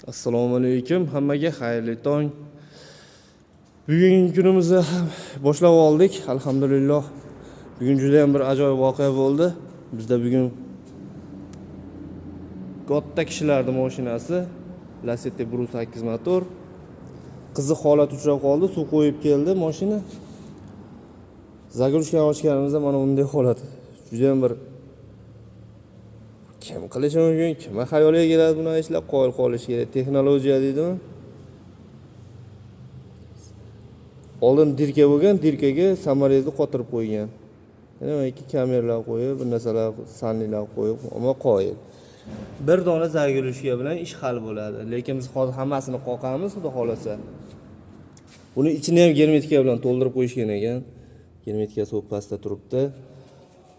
Assalomu alaykum. Hammaga xayrli tong. Bugungi kunimizni boshlab oldik. Alhamdulillah. Bugun juda ham bir ajoyib voqea bo'ldi. Bizda bugun katta kishilarning mashinasi Lacetti Bru 8 motor qiziq holat uchrab qoldi. Suv qo'yib keldi mashina. Zagrushkani ochganimizda mana bunday holat. Juda ham bir kim qilishi mumkin, kim xayoliga keladi buni ishlab qolish kerak. Texnologiya deydimi? Oldin dirka bo'lgan, dirkaga samorezni qotirib qo'ygan. Yana ikki kameralar qo'yib, bir narsalar sanlilar qo'yib, ammo qoyil. Bir dona zagrushka bilan ish hal bo'ladi. Lekin biz hozir hammasini qoqamiz, xudo xolasa. Buni ichini ham germetika bilan to'ldirib qo'yishgan ekan. Germetika so'p pastda turibdi.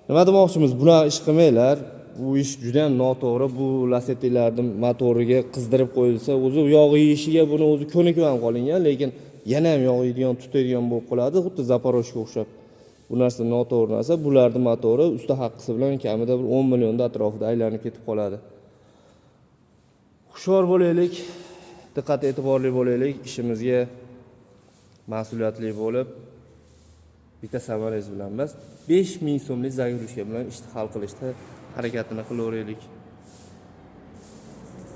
Nima demoqchimiz? Bular ish qilmanglar. Bu ish juda ham noto'g'ri. Bu Lacettilarning motoriga qizdirib qo'yilsa, o'zi yog' yeyishiga buni o'zi ko'nikib ham qolingan, lekin yana ham yog' yeydigan, tutadigan bo'lib qoladi, xuddi Zaporoshga o'xshab. Bu narsa noto'g'ri narsa. Bularning motori usta haqqisi bilan kamida bir 10 millionda atrofida aylanib ketib qoladi. Hushyor bo'laylik, diqqat e'tiborli bo'laylik, ishimizga mas'uliyatli bo'lib, bitta samarez bilan emas, 5000 so'mlik zagrushka bilan ishni hal qilishda harakatini qilaveraylik.